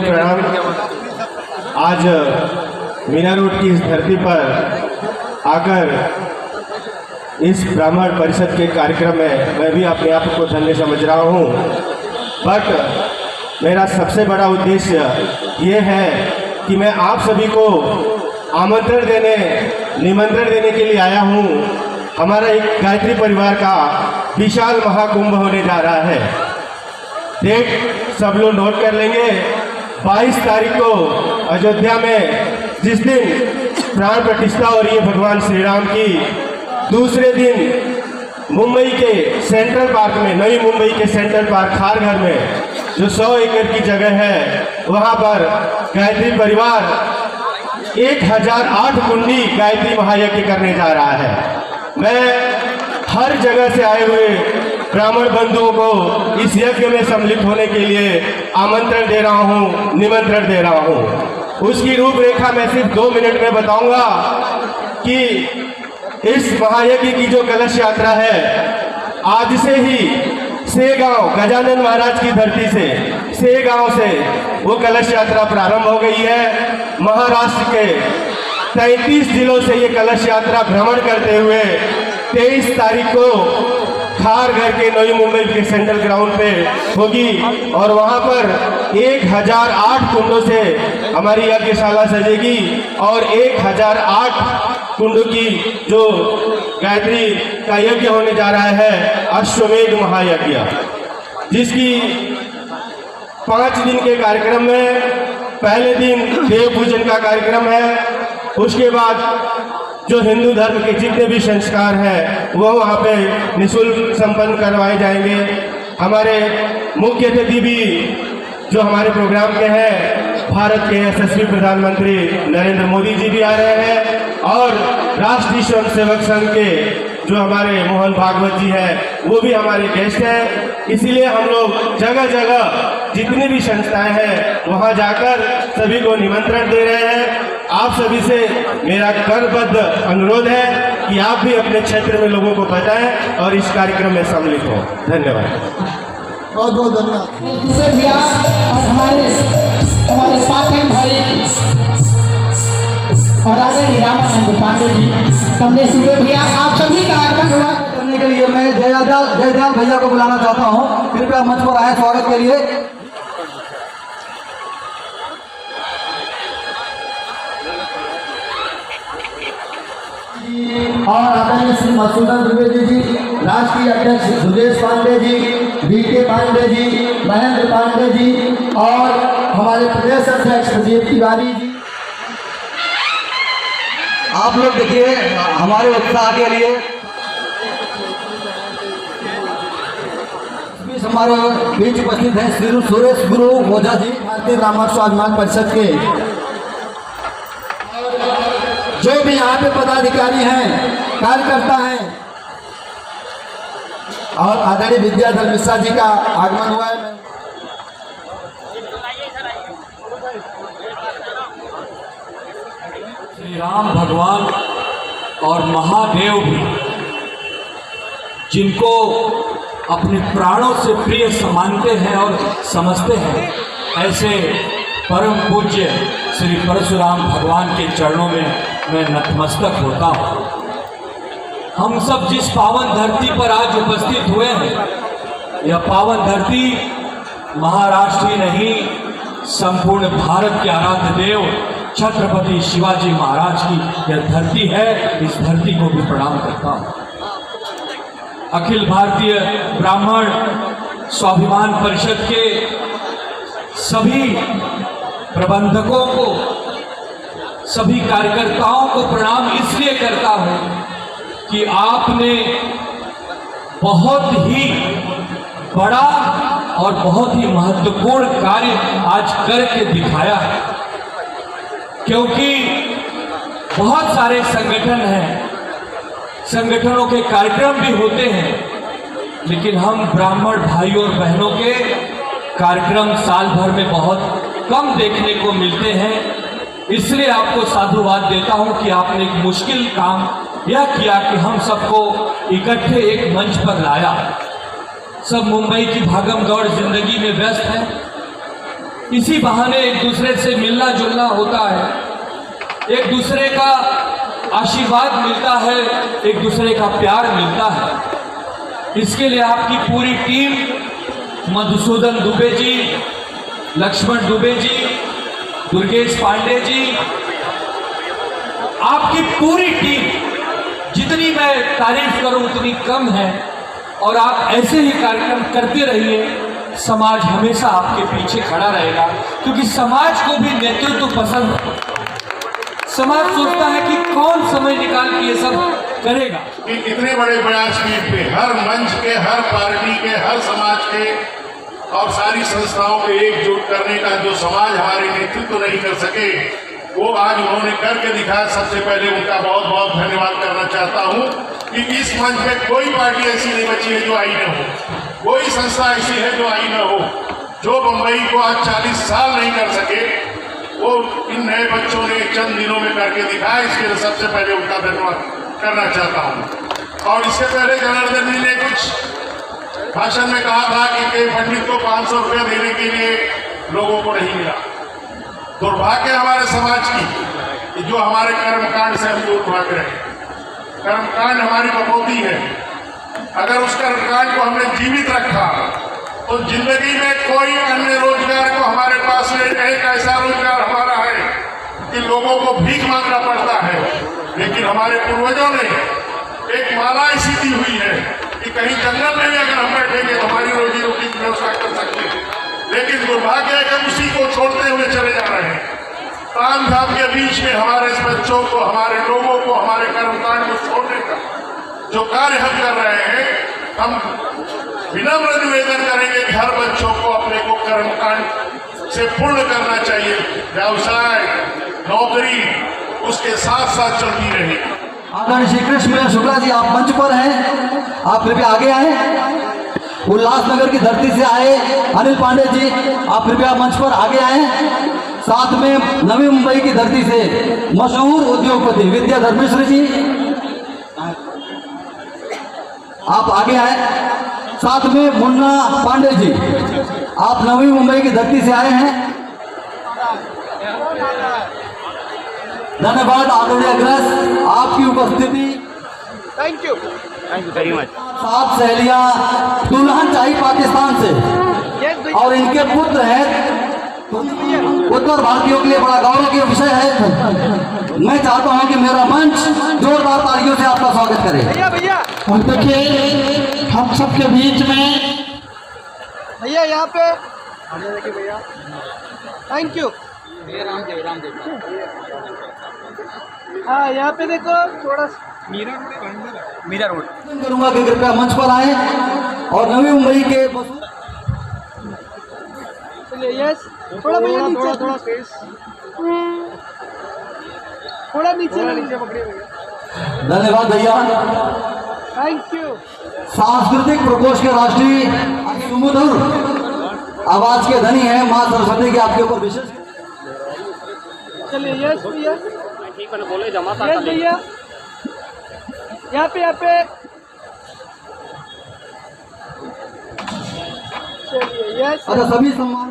प्रणाम। आज मीना रोड की इस धरती पर आकर इस ब्राह्मण परिषद के कार्यक्रम में मैं भी अपने आप को धन्य समझ रहा हूँ। बट मेरा सबसे बड़ा उद्देश्य ये है कि मैं आप सभी को निमंत्रण देने के लिए आया हूँ। हमारा एक गायत्री परिवार का विशाल महाकुंभ होने जा रहा है। डेट सब लोग नोट कर लेंगे। 22 तारीख को अयोध्या में, जिस दिन प्राण प्रतिष्ठा हो रही है भगवान श्री राम की, दूसरे दिन मुंबई के सेंट्रल पार्क में, नई मुंबई के सेंट्रल पार्क खारघर में, जो 100 एकड़ की जगह है, वहाँ पर गायत्री परिवार 1008 कुंडी गायत्री महायज्ञ करने जा रहा है। मैं हर जगह से आए हुए ब्राह्मण बंधुओं को इस यज्ञ में सम्मिलित होने के लिए आमंत्रण दे रहा हूँ, निमंत्रण दे रहा हूँ। उसकी रूपरेखा मैं सिर्फ 2 मिनट में बताऊंगा कि इस महायज्ञ की जो कलश यात्रा है, आज से ही सेगांव, गजानन महाराज की धरती से, सेगांव से वो कलश यात्रा प्रारंभ हो गई है। महाराष्ट्र के 33 जिलों से ये कलश यात्रा भ्रमण करते हुए 23 तारीख को खारघर के नई मुंबई के सेंट्रल ग्राउंड पे होगी और वहाँ पर 1008 कुंडों से हमारी यज्ञशाला सजेगी और 1008 कुंडों की जो गायत्री का यज्ञ होने जा रहा है, अश्वमेध महायज्ञ, जिसकी 5 दिन के कार्यक्रम में पहले दिन देव पूजन का कार्यक्रम है। उसके बाद जो हिंदू धर्म के जितने भी संस्कार हैं वो वहाँ पे निःशुल्क संपन्न करवाए जाएंगे। हमारे मुख्य अतिथि भी जो हमारे प्रोग्राम के हैं, भारत के यशस्वी प्रधानमंत्री नरेंद्र मोदी जी भी आ रहे हैं और राष्ट्रीय स्वयं सेवक संघ के जो हमारे मोहन भागवत जी हैं वो भी हमारे गेस्ट हैं। इसीलिए हम लोग जगह जगह जितनी भी संस्थाएं हैं वहाँ जाकर सभी को निमंत्रण दे रहे हैं। आप सभी से मेरा करबद्ध अनुरोध है कि आप भी अपने क्षेत्र में लोगों को बताएं और इस कार्यक्रम में सम्मिलित हों। धन्यवाद। बहुत बहुत धन्यवाद। दूसरे भैया और हमारे पाठक भाई और आदरणीय रामानंद पांडे जी, कमलेश भैया, आप सभी का आगमन करने के लिए मैं जयदयाल भैया को बुलाना चाहता हूँ। कृपया मंच पर आए स्वागत के लिए। और आदरणीय श्री मधुसूदन द्विवेदी जी, राष्ट्रीय अध्यक्ष सुरेश पांडे जी, बीके पांडे जी, महेंद्र पांडे जी और हमारे प्रदेश अध्यक्ष प्रदीप तिवारी जी। आप लोग देखिए हमारे उत्साह के लिए हमारे बीच उपस्थित हैं श्री सुरेश गुरु ओझा जी, भारतीय ब्राह्मण स्वाभिमान परिषद के जो भी यहाँ पे पदाधिकारी हैं, कार्यकर्ता हैं, और आदरणीय विद्याधर मिश्रा जी का आगमन हुआ है। श्री राम भगवान और महादेव भी, जिनको अपने प्राणों से प्रिय मानते हैं और समझते हैं, ऐसे परम पूज्य श्री परशुराम भगवान के चरणों में मैं नतमस्तक होता हूँ। हम सब जिस पावन धरती पर आज उपस्थित हुए हैं, यह पावन धरती महाराष्ट्र ही नहीं, संपूर्ण भारत के आराध्य देव छत्रपति शिवाजी महाराज की यह धरती है। इस धरती को भी प्रणाम करता हूँ। अखिल भारतीय ब्राह्मण स्वाभिमान परिषद के सभी प्रबंधकों को, सभी कार्यकर्ताओं को प्रणाम इसलिए करता हूँ कि आपने बहुत ही बड़ा और बहुत ही महत्वपूर्ण कार्य आज करके दिखाया है। क्योंकि बहुत सारे संगठन हैं, संगठनों के कार्यक्रम भी होते हैं, लेकिन हम ब्राह्मण भाइयों और बहनों के कार्यक्रम साल भर में बहुत कम देखने को मिलते हैं। इसलिए आपको साधुवाद देता हूं कि आपने एक मुश्किल काम यह किया कि हम सबको इकट्ठे एक मंच पर लाया। सब मुंबई की भागम दौड़ जिंदगी में व्यस्त हैं, इसी बहाने एक दूसरे से मिलना जुलना होता है, एक दूसरे का आशीर्वाद मिलता है, एक दूसरे का प्यार मिलता है। इसके लिए आपकी पूरी टीम, मधुसूदन दुबे जी, लक्ष्मण दुबे जी, दुर्गेश पांडे जी, आपकी पूरी टीम, जितनी मैं तारीफ करूं उतनी कम है। और आप ऐसे ही कार्यक्रम करते रहिए, समाज हमेशा आपके पीछे खड़ा रहेगा, क्योंकि समाज को भी नेतृत्व पसंद है। समाज सोचता है कि कौन समय निकाल के ये सब करेगा। कि इतने बड़े व्यासपीठ पे हर मंच के, हर पार्टी के, हर समाज के और सारी संस्थाओं को एकजुट करने का जो समाज हमारे नेतृत्व नहीं कर सके, वो आज उन्होंने करके दिखाया। सबसे पहले उनका बहुत बहुत धन्यवाद करना चाहता हूँ कि इस मंच पे कोई पार्टी ऐसी नहीं बची है जो आई न हो, कोई संस्था ऐसी है जो आई न हो। जो बम्बई को आज 40 साल नहीं कर सके, वो इन नए बच्चों ने चंद दिनों में करके दिखाया। इसके लिए सबसे पहले उनका धन्यवाद करना चाहता हूँ। और इससे पहले जनार्दन जी ने कुछ भाषण में कहा था कि पंडित को 500 रुपया देने के लिए लोगों को नहीं मिला। दुर्भाग्य हमारे समाज की कि जो हमारे कर्मकांड से हम दूर भाग रहे हैं। कर्मकांड हमारी बपौती है। अगर उस कर्मकांड को हमने जीवित रखा तो जिंदगी में कोई अन्य रोजगार को हमारे पास में एक ऐसा रोजगार हमारा है कि लोगों को भीख मांगना पड़ता है। लेकिन हमारे पूर्वजों ने एक माला ऐसी दी हुई है कि कहीं जंगल में भी अगर हम बैठेंगे तो हमारी रोजी रोटी की व्यवस्था कर सकते हैं। लेकिन दुर्भाग्य है कि हम उसी को छोड़ते हुए चले जा रहे हैं। ताम झाम के बीच में हमारे इस बच्चों को, हमारे लोगों को, हमारे कर्मकांड को छोड़ने का जो कार्य हम कर रहे हैं, हम विनम्र निवेदन करेंगे कि हर बच्चों को अपने को कर्मकांड से पूर्ण करना चाहिए। व्यवसाय, नौकरी उसके साथ साथ चलती रहेगी। आदरणीय श्री कृष्ण शुक्ला जी, आप मंच पर हैं, आप कृपया आगे आए। उल्लासनगर की धरती से आए अनिल पांडे जी, आप कृपया मंच पर आगे आए। साथ में नवी मुंबई की धरती से मशहूर उद्योगपति विद्या धर्मेश्वर जी, आप आगे आए। साथ में मुन्ना पांडे जी, आप नवी मुंबई की धरती से आए हैं। धन्यवाद आदरणीय अग्रज, आपकी उपस्थिति। Thank you very much. 7 सहेलियां दुल्हन चाहिए पाकिस्तान से और इनके पुत्र हैं। उत्तर भारतीयों के लिए बड़ा गौरव का विषय है। मैं चाहता हूं कि मेरा मंच जोरदार तालियों से आपका स्वागत करे। भैया और देखिए हम सबके बीच में भैया यहाँ पे देखिए भैया, थैंक यू। हाँ यहाँ पे देखो थोड़ा मीरा रोड करूंगा कि कृपया मंच पर आए और नवी मुंबई के यस थोड़ा भैया नीचे, थोड़ा स्पेस, थोड़ा नीचे पकड़िए भैया। धन्यवाद भैया। Thank you. सांस्कृतिक प्रकोष्ठ के राष्ट्रीय सुमधुर आवाज के धनी है माँ सरस्वती के आपके ऊपर विशेष। चलिए यस भैया, यस भैया, यहाँ पे चलिए यस। अच्छा सभी सम्मान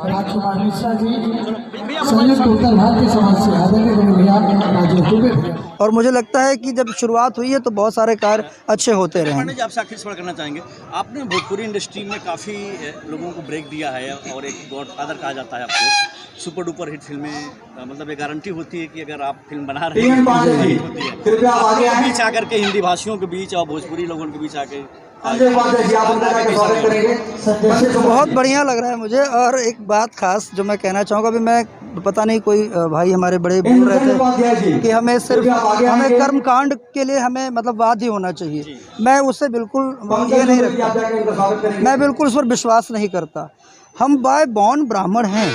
राजकुमार मिश्रा जी, संयुक्त उत्तर भारतीय समाज से आदरणीय भैया राजेश दुबे भैया। और मुझे लगता है कि जब शुरुआत हुई है तो बहुत सारे कार्य अच्छे होते रहे। जी, आपसे आखिर सवाल करना चाहेंगे, आपने भोजपुरी इंडस्ट्री में काफ़ी लोगों को ब्रेक दिया है और एक गॉडफादर कहा जाता है आपको। सुपर डुपर हिट फिल्में, मतलब ये गारंटी होती है कि अगर आप फिल्म बना रहे हैं होती है बीच आकर के हिंदी भाषियों के बीच और भोजपुरी लोगों के बीच आके बहुत बढ़िया लग रहा है मुझे। और एक बात खास जो मैं कहना चाहूँगा, अभी मैं पता नहीं कोई भाई हमारे बड़े बोल रहे थे कि हमें सिर्फ हमें कर्मकांड के लिए हमें मतलब वादी होना चाहिए। मैं उससे बिल्कुल ये नहीं रखता, मैं बिल्कुल उस पर विश्वास नहीं करता। हम बाय बॉर्न ब्राह्मण हैं,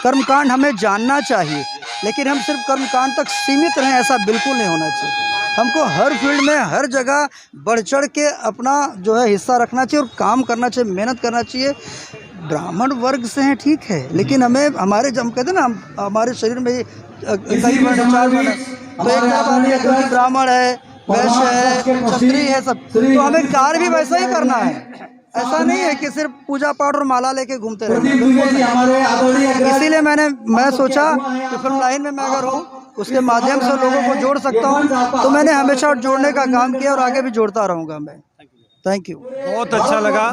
कर्मकांड हमें जानना चाहिए, लेकिन हम सिर्फ कर्मकांड तक सीमित रहें ऐसा बिल्कुल नहीं होना चाहिए। हमको हर फील्ड में हर जगह बढ़ चढ़ के अपना जो है हिस्सा रखना चाहिए और काम करना चाहिए, मेहनत करना चाहिए। ब्राह्मण वर्ग से हैं ठीक है, लेकिन हमें हमारे जब कहते हैं ना हमारे शरीर में कई वर्ण, 4 वर्ण, तो एक ब्राह्मण है वैश्य है, क्षत्रिय है सब, तो हमें कार्य भी वैसा ही करना है। ऐसा नहीं है कि सिर्फ पूजा पाठ और माला लेके घूमते रहते। इसीलिए मैं सोचा कि फिल्म लाइन में मैं अगर हूँ उसके माध्यम से लोगों को जोड़ सकता हूँ, तो मैंने हमेशा जोड़ने का काम किया और आगे भी जोड़ता रहूँगा मैं। Thank you. बहुत अच्छा लगा।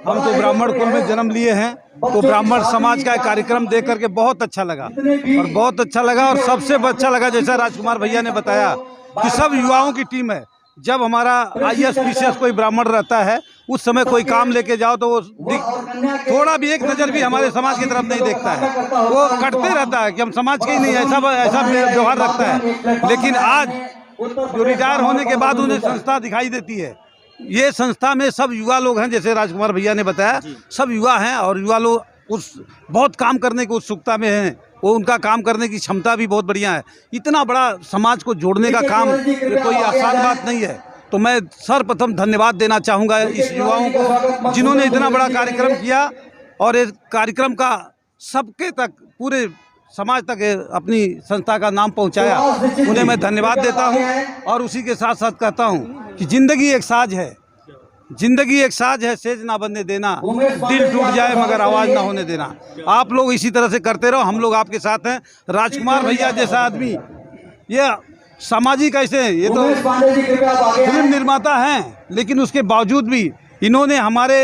हम तो ब्राह्मण कुल में जन्म लिए हैं, तो ब्राह्मण समाज का कार्यक्रम देख करके बहुत अच्छा लगा और बहुत अच्छा लगा। और सबसे अच्छा लगा जैसा राजकुमार भैया ने बताया कि सब युवाओं की टीम है। जब हमारा IAS PCS कोई ब्राह्मण रहता है, उस समय कोई काम लेके जाओ तो वो थोड़ा भी एक नज़र भी हमारे समाज की तरफ नहीं देखता है, वो कटते रहता है कि हम समाज के ही नहीं, ऐसा व्यवहार रखता है। लेकिन आज जो रिटायर होने के बाद उन्हें संस्था दिखाई देती है, ये संस्था में सब युवा लोग हैं, जैसे राजकुमार भैया ने बताया, सब युवा हैं और युवा लोग उस बहुत काम करने की उत्सुकता में हैं। वो उनका काम करने की क्षमता भी बहुत बढ़िया है। इतना बड़ा समाज को जोड़ने का काम कोई आसान बात नहीं है। तो मैं सर्वप्रथम धन्यवाद देना चाहूँगा इस युवाओं को जिन्होंने इतना बड़ा कार्यक्रम किया और इस कार्यक्रम का सबके तक, पूरे समाज तक अपनी संस्था का नाम पहुंचाया। उन्हें मैं धन्यवाद देता हूं और उसी के साथ साथ कहता हूं कि ज़िंदगी एक साज है, ज़िंदगी एक साज है, सेज ना बनने देना, दिल टूट जाए मगर आवाज़ ना होने देना। आप लोग इसी तरह से करते रहो, हम लोग आपके साथ हैं। राजकुमार भैया जैसा आदमी, ये सामाजिक ऐसे हैं, ये तो फिल्म निर्माता हैं, लेकिन उसके बावजूद भी इन्होंने हमारे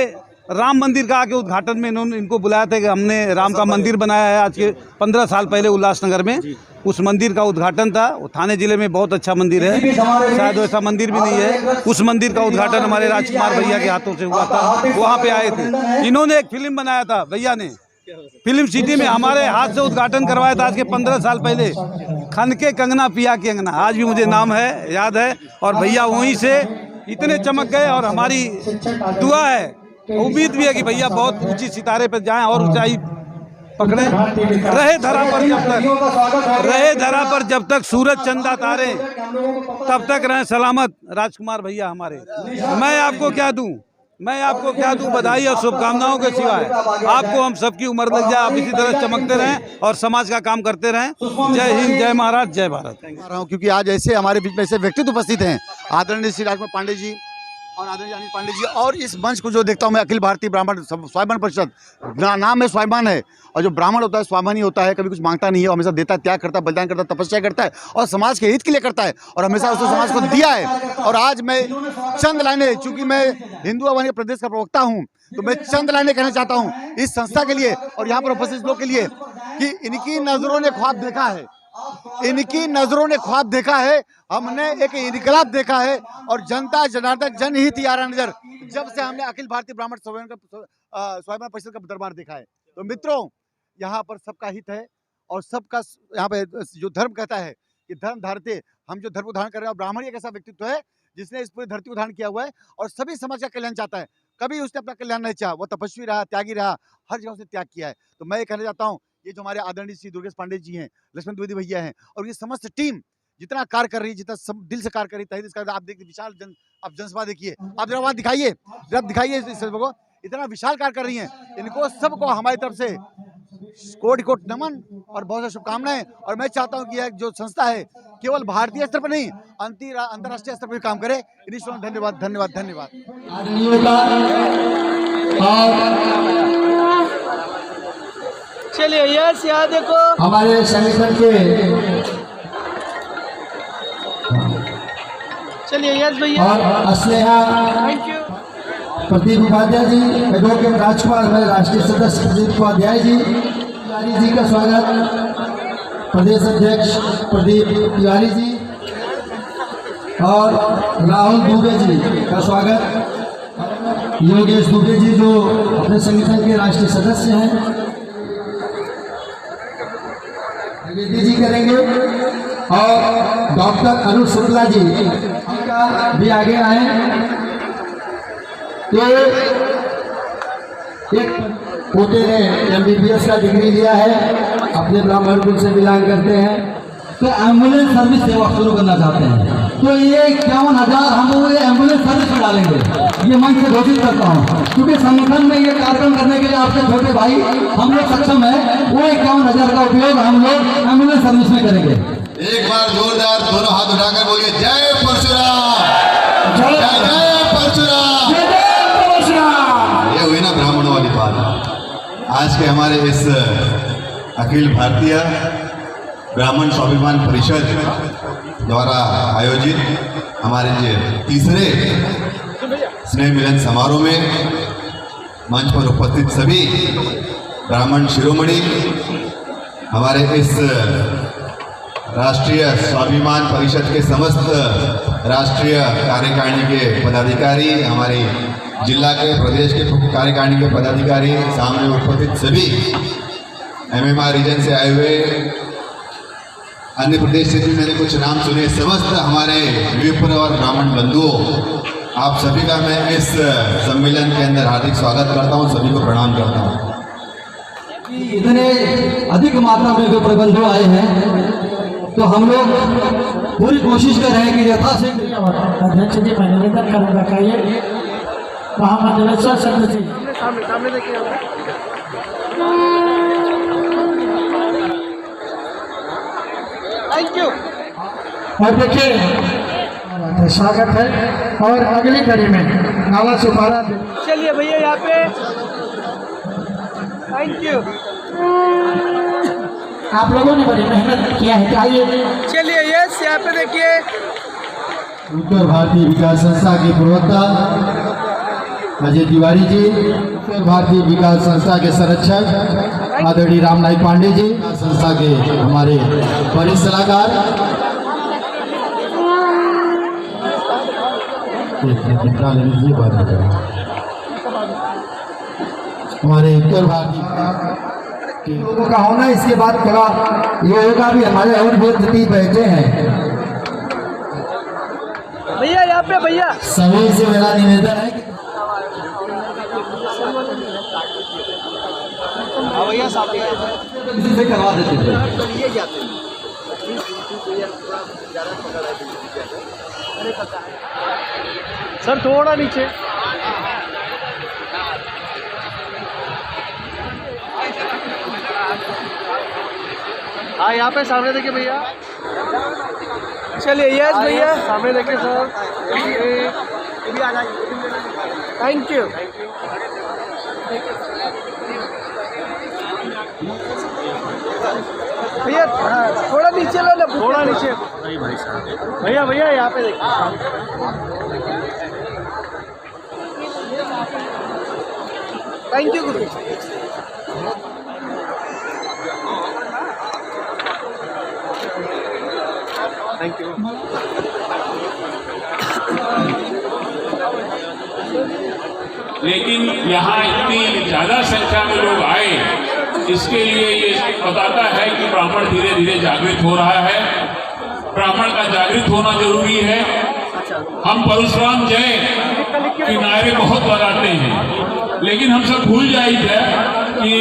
राम मंदिर का आके उद्घाटन में इनको बुलाया था कि हमने राम का मंदिर बनाया है आज के 15 साल पहले उल्लासनगर में। उस मंदिर का उद्घाटन था। वो थाने जिले में बहुत अच्छा मंदिर है, शायद वैसा मंदिर भी नहीं है। उस मंदिर का उद्घाटन हमारे राजकुमार भैया के हाथों से हुआ था, वहाँ पे आए थे। इन्होंने एक फिल्म बनाया था, भैया ने फिल्म सिटी में हमारे हाथ से उद्घाटन करवाया था आज के 15 साल पहले। खन के कंगना पिया के अंगना, आज भी मुझे नाम है, याद है। और भैया वहीं से इतने चमक गए और हमारी दुआ है, उम्मीद भी है कि भैया बहुत ऊंची सितारे पर जाएं और ऊंचाई पकड़े। रहे धरा पर जब तक सूरज चंदा तारे, तब तक रहें सलामत राजकुमार भैया हमारे। मैं आपको क्या दूं बधाई और शुभकामनाओं के सिवाय। आपको हम सबकी उम्र लग जाए, आप इसी तरह चमकते रहें और समाज का काम करते रहें। जय हिंद, जय महाराज, जय भारत। क्योंकि आज ऐसे हमारे बीच में ऐसे व्यक्तित्व उपस्थित हैं, आदरणीय श्री राजकुमार पांडे जी और आदरणीय अनिल पांडे जी, और इस मंच को जो देखता हूँ मैं, अखिल भारतीय ब्राह्मण स्वाभिमान परिषद, नाम है स्वाभिमान है, और जो ब्राह्मण होता है स्वाभिमान ही होता है, कभी कुछ मांगता नहीं है, हमेशा देता है, त्याग करता है, बलिदान करता है, तपस्या करता है और समाज के हित के लिए करता है और हमेशा उसने समाज को दिया है। और आज मैं चंद लाइनें, चूंकि मैं हिंदू आवानी प्रदेश का प्रवक्ता हूँ, तो मैं चंद लाइनें कहना चाहता हूँ इस संस्था के लिए और यहाँ पर उपस्थित लोग के लिए कि इनकी नजरों ने ख्वाब देखा है, इनकी नजरों ने ख्वाब देखा है, हमने एक इनकलाब देखा है और जनता जनार्दन जनहित यारा नजर, जब से हमने अखिल भारतीय ब्राह्मण स्वाभिमान परिषद का दरबार देखा है। तो मित्रों, यहाँ पर सबका हित है और सबका, यहाँ पे जो धर्म कहता है कि धर्म धारते, हम जो धर्म को धारण कर रहे हैं, ब्राह्मण एक ऐसा व्यक्तित्व है जिसने इस पूरी धरती को धारण किया हुआ है और सभी समाज का कल्याण चाहता है। कभी उसने अपना कल्याण नहीं चाहा, वो तपस्वी रहा, त्यागी रहा, हर जगह उसने त्याग किया है। तो मैं ये कहना चाहता हूँ, ये जो हमारे आदरणीय श्री दुर्गेश पांडे जी हैं, लक्ष्मण द्विवेदी भैया हैं और ये समस्त टीम जितना कार्य कर रही है, जितना सब दिल से कार्य कर रही है, तहे दिल, आप देखिए विशाल आप जनसभा देखिए, आप जरा वहाँ दिखाइए, इस सबको, इतना विशाल कार्य कर रही हैं। इनको सबको हमारी तरफ से कोटि कोटि नमन और बहुत सारी शुभकामनाएं। और मैं चाहता हूं कि यह जो संस्था है केवल भारतीय स्तर पर नहीं, अंतर्राष्ट्रीय स्तर पर भी काम करे। ईश्वर धन्यवाद, धन्यवाद, धन्यवाद। चलिए यस, यहाँ देखो हमारे संगठन के, चलिए यस भैया और Sneha, thank you. Pradeep Upadhyay ji, advocate Rajkumar, हमारे राष्ट्रीय सदस्य प्रदीप उपाध्याय जी, तिवारी जी का स्वागत, प्रदेश अध्यक्ष प्रदीप तिवारी जी और राहुल दुबे जी का स्वागत, योगेश दुबे जी जो अपने संगठन के राष्ट्रीय सदस्य हैं, द्विवेदी जी करेंगे और डॉक्टर अरुण शुक्ला जी भी आगे आए। तो एक पोते ने MBBS का डिग्री लिया है, अपने ब्राह्मण कुल से बिलोंग करते हैं, तो एम्बुलेंस सर्विस सेवा शुरू करना चाहते हैं। तो ये 51,000 हम लोग ये एम्बुलेंस सर्विस में डालेंगे, ये मंच से घोषित करता हूँ, क्योंकि संगठन में ये कार्यक्रम करने के लिए आपके छोटे भाई हम लोग सक्षम है, वो 51,000 का उपयोग हम लोग एम्बुलेंस सर्विस में करेंगे। एक बार जोरदार दोनों हाथ उठाकर बोलिए जय परशुराम, जय जय परशुराम, ये हुई ना ब्राह्मणों वाली बात। आज के हमारे इस अखिल भारतीय ब्राह्मण स्वाभिमान परिषद द्वारा आयोजित हमारे तीसरे स्नेह मिलन समारोह में मंच पर उपस्थित सभी ब्राह्मण शिरोमणि, हमारे इस राष्ट्रीय स्वाभिमान परिषद के समस्त राष्ट्रीय कार्यकारिणी के पदाधिकारी, हमारे जिला के प्रदेश के कार्यकारिणी के पदाधिकारी, सामने उपस्थित सभी MMR रीजन से आए हुए, अन्य प्रदेश से भी मैंने कुछ नाम सुने, समस्त हमारे विप्र और ब्राह्मण बंधुओं, आप सभी का मैं इस सम्मेलन के अंदर हार्दिक स्वागत करता हूं, सभी को प्रणाम करता हूं। इतने अधिक मात्रा में जो प्रबंधों आए हैं तो हम लोग पूरी कोशिश कर रहे हैं कि यथाशीघ्र अध्यक्ष जी मैं निवेदन करूँगा कि ये महामंडलेश्वर शब्द जी सामने देखिए। Thank you. और देखिए स्वागत है। और अगली कड़ी में नाला सुपारा चलिए भैया यहाँ पे। Thank you. आप लोगों ने बड़ी मेहनत किया है, आइए। चलिए यस यहाँ पे देखिए। उत्तर भारतीय विकास संस्था के प्रवक्ता अजय तिवारी जी, उत्तर भारतीय विकास संस्था के संरक्षक आदरणीय राम नाईक पांडे जी, संस्था के हमारे वरिष्ठ सलाहकार हमारे उत्तर भारतीय लोगों का होना, इसके बाद थोड़ा ये होगा भी हमारे और भी अतिथि बैठे हैं। भैया यहाँ पे भैया सभी से मेरा निवेदन है कि भैया सामने किसी से करवा देते थे। सर थोड़ा नीचे। हाँ यहाँ पे सामने देखिए भैया। चलिए यस भैया सामने देखिए सर। Thank you. भैया थोड़ा नीचे लो ना, थोड़ा नीचे। भैया भैया यहाँ पे देखिए। Thank you Guru. Thank you. लेकिन यहाँ इतनी ज़्यादा संख्या में लोग आए, इसके लिए ये बताता है कि ब्राह्मण धीरे धीरे जागृत हो रहा है। ब्राह्मण का जागृत होना जरूरी है। हम परशुराम जय के नारे बहुत लगाते हैं, लेकिन हम सब भूल जाइए कि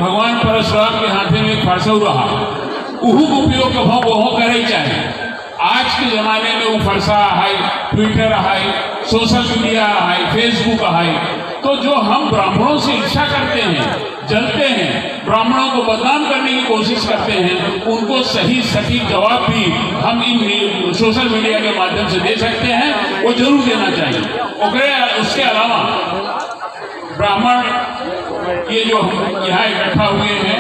भगवान परशुराम के हाथे में एक फरसऊ रहा, उहू उपयोग कभों वहों करे चाहे। आज के ज़माने में वो फरसा है, ट्विटर है, सोशल मीडिया है, फेसबुक है, तो जो हम ब्राह्मणों से ईर्ष्या करते हैं, जलते हैं, ब्राह्मणों को बदनाम करने की कोशिश करते हैं, उनको सही सटीक जवाब भी हम इन सोशल मीडिया के माध्यम से दे सकते हैं, वो जरूर देना चाहिए। उसके अलावा ब्राह्मण ये जो यहाँ इकट्ठा हुए हैं,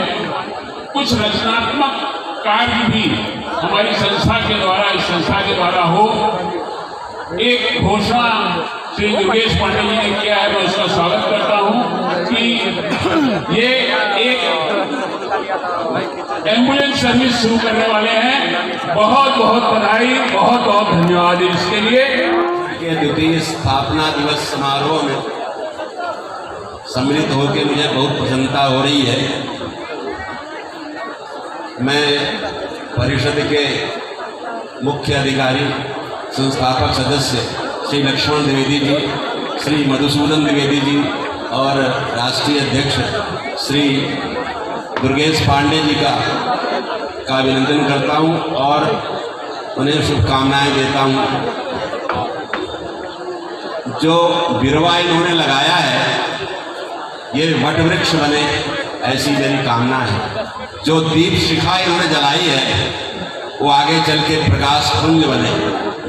कुछ रचनात्मक कार्य भी हमारी संस्था के द्वारा, इस संस्था के द्वारा हो। एक घोषणा श्री दुर्गेश पांडे जी ने किया है, मैं उसका स्वागत करता हूं कि ये एक एम्बुलेंस सर्विस शुरू करने वाले हैं। बहुत बहुत बधाई, बहुत बहुत धन्यवाद इसके लिए। द्वितीय स्थापना दिवस समारोह में सम्मिलित होकर मुझे बहुत प्रसन्नता हो रही है। मैं परिषद के मुख्य अधिकारी, संस्थापक सदस्य श्री लक्ष्मण द्विवेदी जी, श्री मधुसूदन द्विवेदी जी और राष्ट्रीय अध्यक्ष श्री दुर्गेश पांडे जी का अभिनंदन करता हूं और उन्हें शुभकामनाएं देता हूं। जो बिरवा इन्होंने लगाया है ये वट वृक्ष बने, ऐसी मेरी कामना है। जो दीप शिखा इन्होंने जलाई है वो आगे चल के प्रकाश पुंज बने,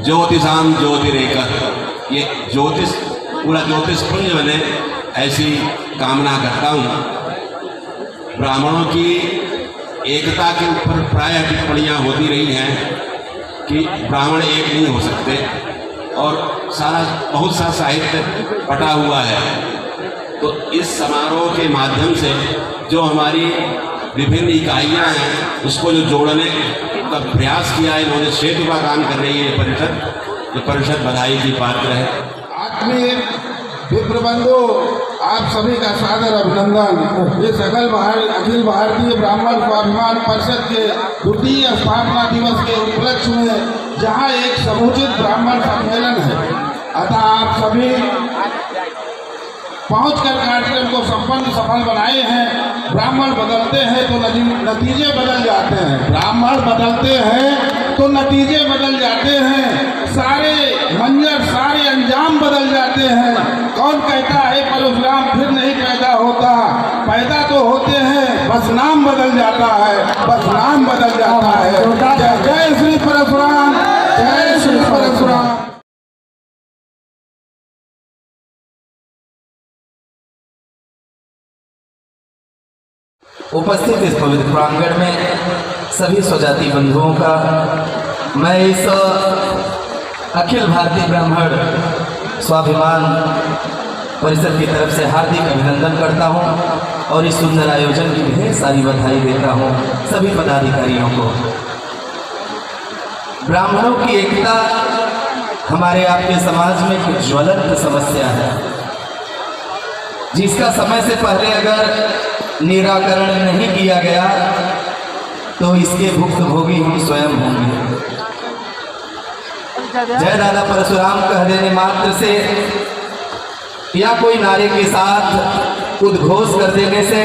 ज्योतिषाम ज्योतिरेक, ये ज्योतिष पूरा ज्योतिष पुंज बने, ऐसी कामना करता हूँ। ब्राह्मणों की एकता के ऊपर प्राय टिप्पणियाँ होती रही हैं कि ब्राह्मण एक नहीं हो सकते, और बहुत सा साहित्य पटा हुआ है। तो इस समारोह के माध्यम से जो हमारी विभिन्न इकाइयाँ हैं उसको जो जोड़ने का प्रयास किया है इन्होंने, सेतु का काम कर रही है ये परिषद बधाई की पात्र है। आत्मीय विप्र बंधु, आप सभी का सादर अभिनंदन। ये अखिल भारतीय ब्राह्मण स्वाभिमान परिषद के द्वितीय स्थापना दिवस के उपलक्ष्य में जहाँ एक समुचित ब्राह्मण सम्मेलन है, अतः आप सभी पहुंचकर कार्यक्रम को सफल बनाए हैं। ब्राह्मण बदलते हैं तो नतीजे बदल जाते हैं, ब्राह्मण बदलते हैं तो नतीजे बदल जाते हैं, सारे मंजर सारे अंजाम बदल जाते हैं। कौन कहता है परशुराम फिर नहीं पैदा होता? पैदा तो होते हैं, बस नाम बदल जाता है, बस नाम बदल जाता है। जय श्री परशुराम, जय श्री परशुराम। उपस्थित इस पवित्र प्रांगण में सभी स्वजाति बंधुओं का मैं इस अखिल भारतीय ब्राह्मण स्वाभिमान परिषद की तरफ से हार्दिक अभिनंदन करता हूं और इस सुंदर आयोजन की ढेर सारी बधाई देता हूं सभी पदाधिकारियों को। ब्राह्मणों की एकता हमारे आपके समाज में एक ज्वलंत समस्या है, जिसका समय से पहले अगर निराकरण नहीं किया गया तो इसके भुक्तभोगी हम स्वयं होंगे। जय दादा परशुराम कह देने मात्र से या कोई नारे के साथ उद्घोष कर देने से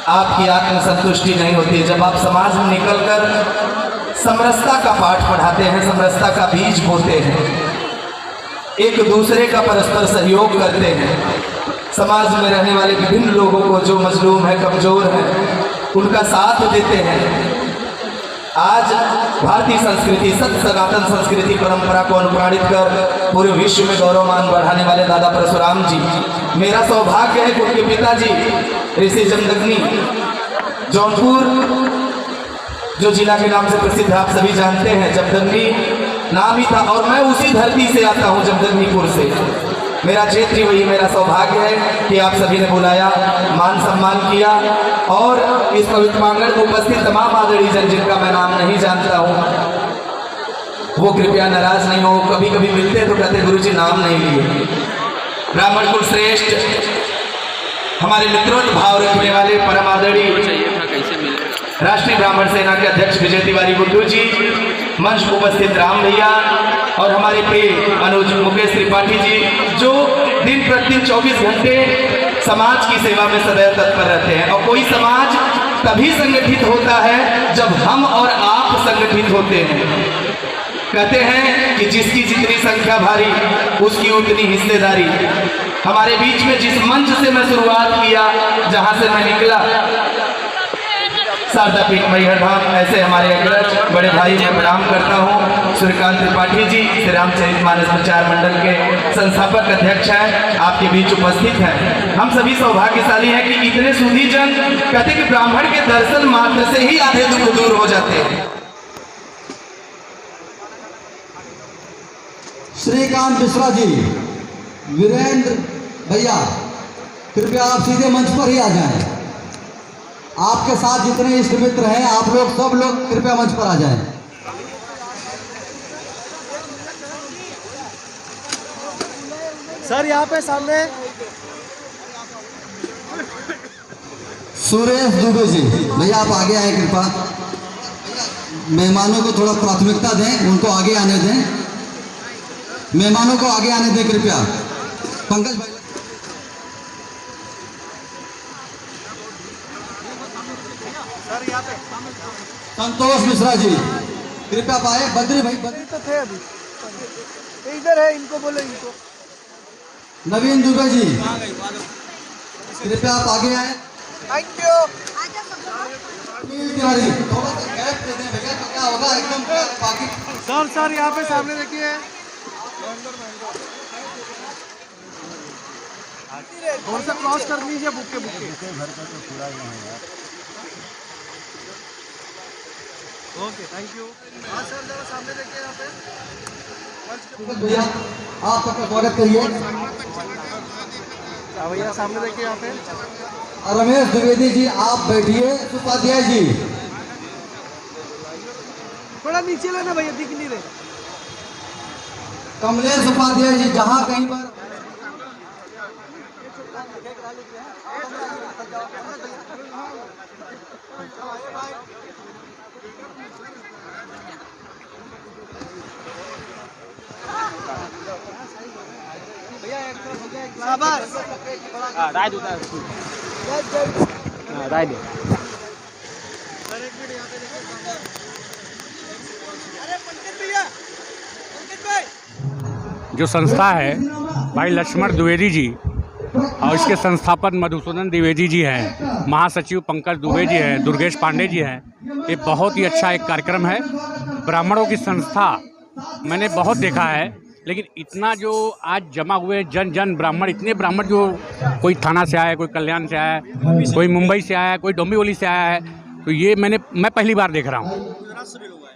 आपकी आत्मसंतुष्टि नहीं होती है। जब आप समाज में निकलकर समरसता का पाठ पढ़ाते हैं, समरसता का बीज बोते हैं, एक दूसरे का परस्पर सहयोग करते हैं, समाज में रहने वाले विभिन्न लोगों को जो मजलूम है, कमजोर है, उनका साथ देते हैं। आज भारतीय संस्कृति, सत्य सनातन संस्कृति परंपरा को अनुप्राणित कर पूरे विश्व में गौरवमान बढ़ाने वाले दादा परशुराम जी, मेरा सौभाग्य है कि उनके पिताजी ऋषि जमदग्नि जौनपुर जो जिला के नाम से प्रसिद्ध आप सभी जानते हैं, जमदग्नि नाम ही था और मैं उसी धरती से आता हूँ, जमदग्निपुर से। मेरा क्षेत्र वही, मेरा सौभाग्य है कि आप सभी ने बुलाया, मान सम्मान किया और इस पवित्र प्रांगण में उपस्थित तमाम आदरणीय जन जिनका मैं नाम नहीं जानता हूँ वो कृपया नाराज नहीं हो। कभी कभी मिलते तो कहते गुरुजी नाम नहीं लिए। ब्राह्मण कुल श्रेष्ठ हमारे मित्रों भाव रखने वाले परम आदरणीय राष्ट्रीय ब्राह्मण सेना के अध्यक्ष विजय तिवारी गुड्डू जी, मंच उपस्थित राम भैया और हमारे प्रिय अनुज मुकेश त्रिपाठी जी, जो दिन प्रतिदिन 24 घंटे समाज की सेवा में सदैव तत्पर रहते हैं। और कोई समाज तभी संगठित होता है जब हम और आप संगठित होते हैं। कहते हैं कि जिसकी जितनी संख्या भारी उसकी उतनी हिस्सेदारी। हमारे बीच में जिस मंच से मैं शुरुआत किया, जहां से मैं निकला, शारदा पीठ मैहर धाम, ऐसे हमारे अग्रज बड़े भाई मैं प्रणाम करता हूँ। सूर्यकांत त्रिपाठी जी श्री रामचरितमानस प्रचार मंडल के संस्थापक अध्यक्ष हैं, आपके बीच उपस्थित हैं। हम सभी सौभाग्यशाली हैं कि इतने सुधी जन कहते कि ब्राह्मण के दर्शन मात्र से ही आधे दुख दूर हो जाते हैं। श्रीकांत मिश्रा जी, वीरेंद्र भैया, कृपया आप सीधे मंच पर ही आ जाएं। आपके साथ जितने इष्ट मित्र हैं आप लोग सब लोग कृपया मंच पर आ जाएं। सर यहाँ पे सामने सुरेश दुबे जी, भैया आप आगे आए कृपया। मेहमानों को थोड़ा प्राथमिकता दें, उनको आगे आने दें, मेहमानों को आगे आने दें कृपया। पंकज भाई, संतोष मिश्रा जी कृपया पाए। बद्री भाई, बद्री तो थे अभी, इधर है, इनको बोले इनको। नवीन दुबे जी कृपया आप आगे आए। Thank you. तिवारी थोड़ा सा गैप दे दें भैया, तो क्या होगा एकदम बाकी सर यहाँ पे सामने देखिए, थोड़ा सा क्रॉस कर लीजिए बुके ओके, थैंक यू। हाँ सर, जरा सामने देखिए यहाँ पे। भैया आप सबका स्वागत करिए। भैया सामने देखिए यहाँ पे। रमेश द्विवेदी जी आप बैठिए। उपाध्याय जी थोड़ा नीचे लेना भैया, दिख नहीं रहे। कमलेश उपाध्याय जी जहाँ कहीं पर जो संस्था है भाई लक्ष्मण द्विवेदी जी और इसके संस्थापक मधुसूदन द्विवेदी जी हैं, महासचिव पंकज दुबे जी हैं, दुर्गेश पांडे जी हैं। ये बहुत ही अच्छा एक कार्यक्रम है। ब्राह्मणों की संस्था मैंने बहुत देखा है, लेकिन इतना जो आज जमा हुए जन ब्राह्मण, इतने ब्राह्मण जो कोई थाना से आया है, कोई कल्याण से आया है, कोई मुंबई से आया है, कोई डोंबिवली से आया है, तो ये मैं पहली बार देख रहा हूँ।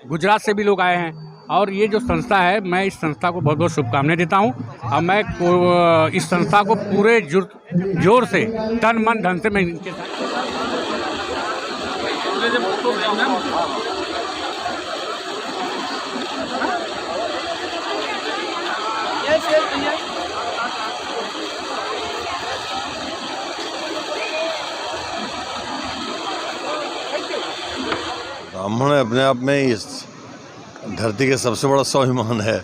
गुजरात से भी लोग आए हैं। और ये जो संस्था है, मैं इस संस्था को बहुत बहुत शुभकामनाएं देता हूँ। और मैं इस संस्था को पूरे जोर से तन मन धन से मैं इनके साथ ब्राह्मण अपने आप में इस धरती के सबसे बड़ा स्वाभिमान है।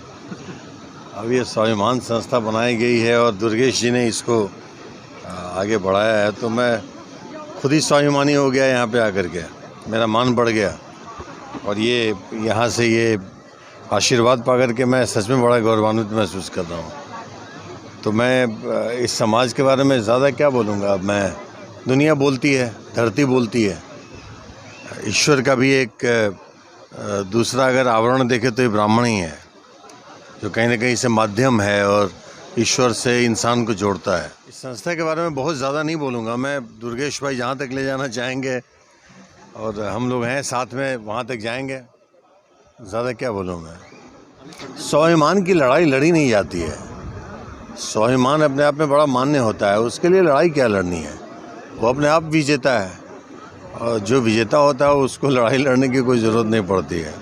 अब ये स्वाभिमान संस्था बनाई गई है और दुर्गेश जी ने इसको आगे बढ़ाया है, तो मैं खुद ही स्वाभिमानी हो गया यहाँ पे आकर के। मेरा मान बढ़ गया और ये यहाँ से ये आशीर्वाद पा कर के मैं सच में बड़ा गौरवान्वित महसूस कर रहा हूँ। तो मैं इस समाज के बारे में ज़्यादा क्या बोलूँगा। अब मैं दुनिया बोलती है, धरती बोलती है, ईश्वर का भी एक दूसरा अगर आवरण देखे तो ये ब्राह्मण ही है, जो कहीं ना कहीं से माध्यम है और ईश्वर से इंसान को जोड़ता है। इस संस्था के बारे में बहुत ज़्यादा नहीं बोलूँगा मैं। दुर्गेश भाई जहाँ तक ले जाना चाहेंगे और हम लोग हैं साथ में, वहाँ तक जाएंगे। ज़्यादा क्या बोलूँ मैं। स्वाभिमान की लड़ाई लड़ी नहीं जाती है। स्वाभिमान अपने आप में बड़ा मान्य होता है, उसके लिए लड़ाई क्या लड़नी है। वो अपने आप विजेता है और जो विजेता होता है उसको लड़ाई लड़ने की कोई ज़रूरत नहीं पड़ती है।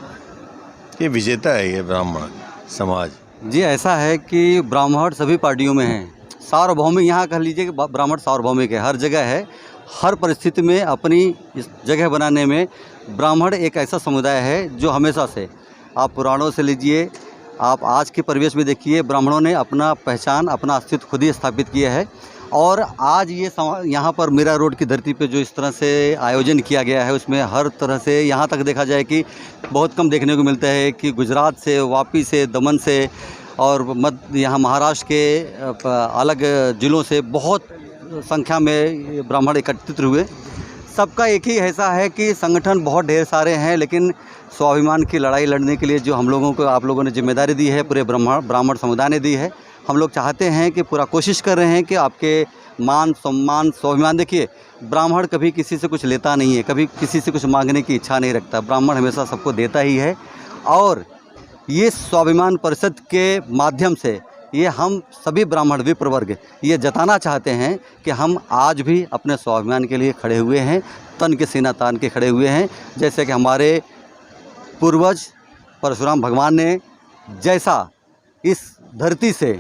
ये विजेता है ये ब्राह्मण समाज। जी ऐसा है कि ब्राह्मण सभी पार्टियों में हैं। सार्वभौमिक यहाँ कह लीजिए कि ब्राह्मण सार्वभौमिक है, हर जगह है। हर परिस्थिति में अपनी इस जगह बनाने में ब्राह्मण एक ऐसा समुदाय है जो हमेशा से, आप पुराणों से लीजिए, आप आज के परिवेश में देखिए, ब्राह्मणों ने अपना पहचान, अपना अस्तित्व खुद ही स्थापित किया है। और आज ये यहाँ पर मीरा रोड की धरती पे जो इस तरह से आयोजन किया गया है, उसमें हर तरह से यहाँ तक देखा जाए कि बहुत कम देखने को मिलता है कि गुजरात से, वापी से, दमन से और यहाँ महाराष्ट्र के अलग ज़िलों से बहुत संख्या में ब्राह्मण एकत्रित हुए। सबका एक ही ऐसा है कि संगठन बहुत ढेर सारे हैं, लेकिन स्वाभिमान की लड़ाई लड़ने के लिए जो हम लोगों को, आप लोगों ने जिम्मेदारी दी है, पूरे ब्राह्मण समुदाय ने दी है। हम लोग चाहते हैं कि पूरा कोशिश कर रहे हैं कि आपके मान, सम्मान, स्वाभिमान, देखिए ब्राह्मण कभी किसी से कुछ लेता नहीं है, कभी किसी से कुछ मांगने की इच्छा नहीं रखता। ब्राह्मण हमेशा सबको देता ही है। और ये स्वाभिमान परिषद के माध्यम से ये हम सभी ब्राह्मण विप्र वर्ग ये जताना चाहते हैं कि हम आज भी अपने स्वाभिमान के लिए खड़े हुए हैं, तन के सीना तान के खड़े हुए हैं। जैसे कि हमारे पूर्वज परशुराम भगवान ने जैसा इस धरती से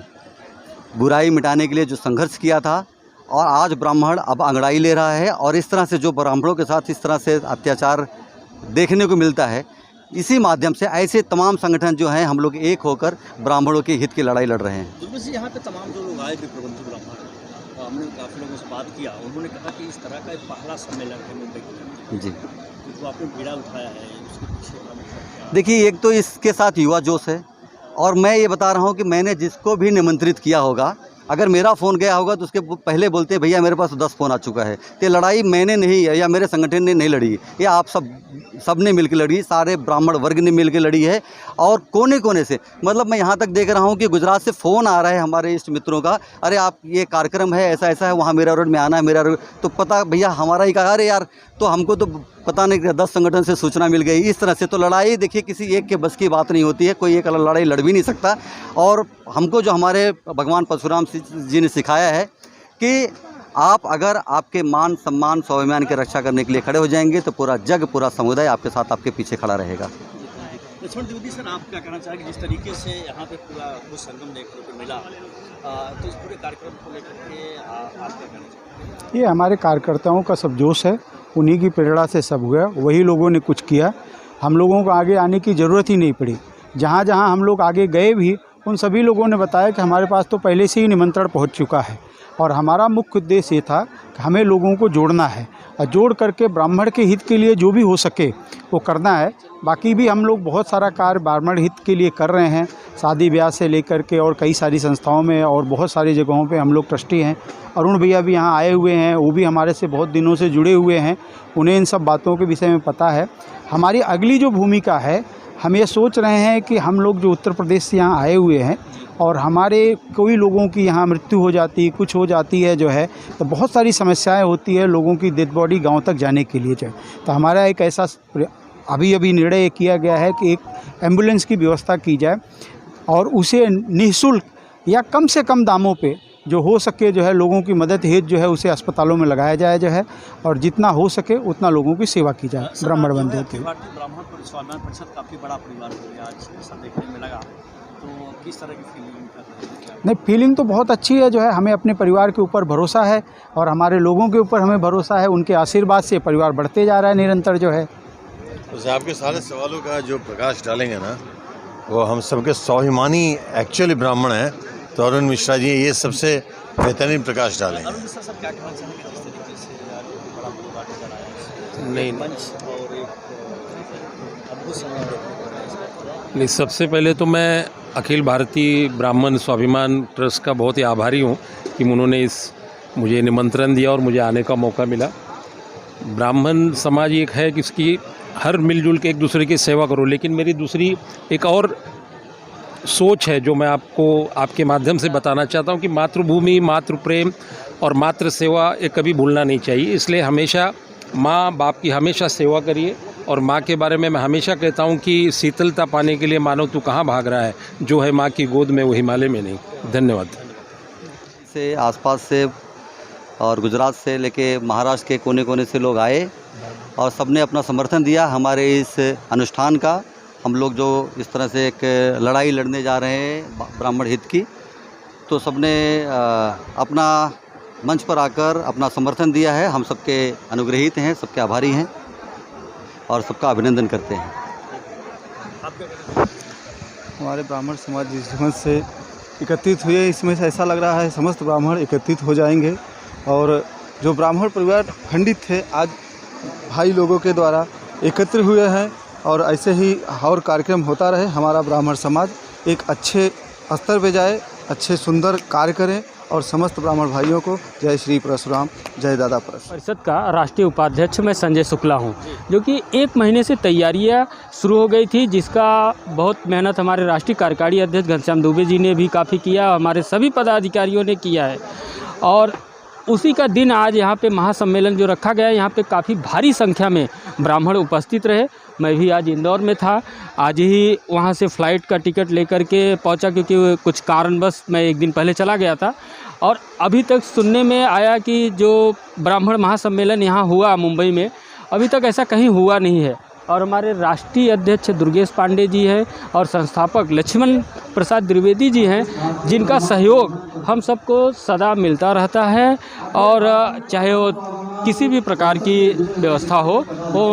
बुराई मिटाने के लिए जो संघर्ष किया था, और आज ब्राह्मण अब अंगड़ाई ले रहा है। और इस तरह से जो ब्राह्मणों के साथ इस तरह से अत्याचार देखने को मिलता है, इसी माध्यम से ऐसे तमाम संगठन जो हैं, हम लोग एक होकर ब्राह्मणों के हित की लड़ाई लड़ रहे हैं। यहाँ पे तमाम जो लोग आए थे प्रबंधक ब्राह्मण, हमने काफ़ी लोगों से बात किया, उन्होंने कहा कि इस तरह का एक पहला सम्मेलन है मुंबई जी, जो आपने बीड़ा उठाया है, उसके पीछे देखिए एक तो इसके साथ युवा जोश है। और मैं ये बता रहा हूँ कि मैंने जिसको भी निमंत्रित किया होगा, अगर मेरा फ़ोन गया होगा तो उसके पहले बोलते हैं भैया मेरे पास 10 फ़ोन आ चुका है। तो लड़ाई मैंने नहीं है या मेरे संगठन ने नहीं लड़ी, ये आप सब ने मिलकर लड़ी, सारे ब्राह्मण वर्ग ने मिलकर लड़ी है। और कोने कोने से, मतलब मैं यहाँ तक देख रहा हूँ कि गुजरात से फ़ोन आ रहा है हमारे इष्ट मित्रों का, अरे आप ये कार्यक्रम है ऐसा ऐसा है, वहाँ मेरा रोड में आना है, मेरा रोड तो पता भैया हमारा ही कहा, अरे यार तो हमको तो पता नहीं 10 संगठन से सूचना मिल गई। इस तरह से तो लड़ाई देखिए किसी एक के बस की बात नहीं होती है, कोई एक लड़ाई लड़ भी नहीं सकता। और हमको जो हमारे भगवान परशुराम जी ने सिखाया है कि आप अगर आपके मान सम्मान स्वाभिमान की रक्षा करने के लिए खड़े हो जाएंगे तो पूरा जग पूरा समुदाय आपके साथ आपके पीछे खड़ा रहेगा। लक्ष्मण द्विवेदी सर, आप क्या कहना चाहेंगे जिस तरीके से यहाँ पे पूरा वो संगम देखने को मिला, तो इस पूरे कार्यक्रम को लेकर के आप क्या कहना चाहेंगे? ये हमारे कार्यकर्ताओं का सब जोश है, उन्हीं की प्रेरणा से सब हुआ, वही लोगों ने कुछ किया, हम लोगों को आगे आने की ज़रूरत ही नहीं पड़ी। जहाँ जहाँ हम लोग आगे गए भी उन सभी लोगों ने बताया कि हमारे पास तो पहले से ही निमंत्रण पहुँच चुका है और हमारा मुख्य उद्देश्य ये था कि हमें लोगों को जोड़ना है और जोड़ करके ब्राह्मण के हित के लिए जो भी हो सके वो करना है। बाकी भी हम लोग बहुत सारा कार्य ब्राह्मण हित के लिए कर रहे हैं, शादी ब्याह से लेकर के और कई सारी संस्थाओं में और बहुत सारी जगहों पे हम लोग ट्रस्टी हैं। अरुण भैया भी यहाँ आए हुए हैं, वो भी हमारे से बहुत दिनों से जुड़े हुए हैं, उन्हें इन सब बातों के विषय में पता है। हमारी अगली जो भूमिका है, हम ये सोच रहे हैं कि हम लोग जो उत्तर प्रदेश से यहाँ आए हुए हैं और हमारे कोई लोगों की यहाँ मृत्यु हो जाती, कुछ हो जाती है जो है, तो बहुत सारी समस्याएं होती है लोगों की डेड बॉडी गांव तक जाने के लिए जो है। तो हमारा एक ऐसा अभी निर्णय किया गया है कि एक एम्बुलेंस की व्यवस्था की जाए और उसे निःशुल्क या कम से कम दामों पे जो हो सके जो है लोगों की मदद हेतु जो है उसे अस्पतालों में लगाया जाए जो है, और जितना हो सके उतना लोगों की सेवा की जाए ब्राह्मण बंधुओं की। ब्राह्मण स्वाभिमान परिषद काफ़ी बड़ा परिवार हो गया, आज ऐसा देखने में लगा, तो किस तरह की फीलिंग कर रहे हैं? नहीं, फीलिंग तो बहुत अच्छी है जो है, हमें अपने परिवार के ऊपर भरोसा है और हमारे लोगों के ऊपर हमें भरोसा है, उनके आशीर्वाद से परिवार बढ़ते जा रहा है निरंतर जो है। तो आपके सारे सवालों का जो प्रकाश डालेंगे ना, वो हम सबके स्वाभिमानी एक्चुअली ब्राह्मण हैं, तो अरुण मिश्रा जी ये सबसे बेहतरीन प्रकाश डालेंगे। अरुण मिश्रा सर, क्या कहना चाहेंगे जिस तरीके से आज बड़ा परिवार नजर आया है? नहीं मंच और एक अद्भुत समय देखने को मिला। नहीं, सबसे पहले तो मैं अखिल भारतीय ब्राह्मण स्वाभिमान ट्रस्ट का बहुत ही आभारी हूँ कि उन्होंने मुझे निमंत्रण दिया और मुझे आने का मौका मिला। ब्राह्मण समाज एक है कि इसकी हर मिलजुल के एक दूसरे की सेवा करो, लेकिन मेरी दूसरी एक और सोच है जो मैं आपको आपके माध्यम से बताना चाहता हूँ कि मातृभूमि, मातृ प्रेम और मातृ सेवा ये कभी भूलना नहीं चाहिए। इसलिए हमेशा माँ बाप की हमेशा सेवा करिए, और माँ के बारे में मैं हमेशा कहता हूँ कि शीतलता पाने के लिए मानो तू कहाँ भाग रहा है, जो है माँ की गोद में वो हिमालय में नहीं। धन्यवाद। से आसपास से और गुजरात से लेके महाराष्ट्र के कोने कोने से लोग आए और सबने अपना समर्थन दिया हमारे इस अनुष्ठान का। हम लोग जो इस तरह से एक लड़ाई लड़ने जा रहे हैं ब्राह्मण हित की, तो सबने अपना मंच पर आकर अपना समर्थन दिया है। हम सबके अनुग्रहित हैं, सबके आभारी हैं और सबका अभिनंदन करते हैं। हमारे ब्राह्मण समाज जिस ढंग से एकत्रित हुए, इसमें से ऐसा लग रहा है समस्त ब्राह्मण एकत्रित हो जाएंगे और जो ब्राह्मण परिवार खंडित थे आज भाई लोगों के द्वारा एकत्र हुए हैं, और ऐसे ही और कार्यक्रम होता रहे। हमारा ब्राह्मण समाज एक अच्छे स्तर पे जाए, अच्छे सुंदर कार्य करें, और समस्त ब्राह्मण भाइयों को जय श्री परशुराम, जय दादा परशुराम। परिषद का राष्ट्रीय उपाध्यक्ष मैं संजय शुक्ला हूं, जो कि 1 महीने से तैयारियां शुरू हो गई थी, जिसका बहुत मेहनत हमारे राष्ट्रीय कार्यकारी अध्यक्ष घनश्याम दुबे जी ने भी काफ़ी किया, हमारे सभी पदाधिकारियों ने किया है। और उसी का दिन आज यहाँ पे महासम्मेलन जो रखा गया है, यहाँ पे काफ़ी भारी संख्या में ब्राह्मण उपस्थित रहे। मैं भी आज इंदौर में था, आज ही वहाँ से फ़्लाइट का टिकट लेकर के पहुँचा, क्योंकि कुछ कारणवश मैं 1 दिन पहले चला गया था। और अभी तक सुनने में आया कि जो ब्राह्मण महासम्मेलन यहाँ हुआ मुंबई में, अभी तक ऐसा कहीं हुआ नहीं है। और हमारे राष्ट्रीय अध्यक्ष दुर्गेश पांडे जी हैं और संस्थापक लक्ष्मण प्रसाद द्विवेदी जी हैं, जिनका सहयोग हम सबको सदा मिलता रहता है। और चाहे वो किसी भी प्रकार की व्यवस्था हो वो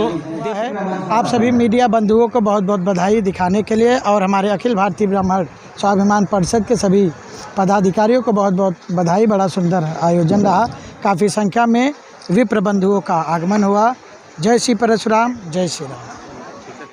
है। आप सभी मीडिया बंधुओं को बहुत बहुत बधाई दिखाने के लिए, और हमारे अखिल भारतीय ब्राह्मण स्वाभिमान परिषद के सभी पदाधिकारियों को बहुत बहुत बधाई। बड़ा सुंदर आयोजन रहा, काफ़ी संख्या में विप्र बंधुओं का आगमन हुआ। जय श्री परशुराम, जय श्री राम।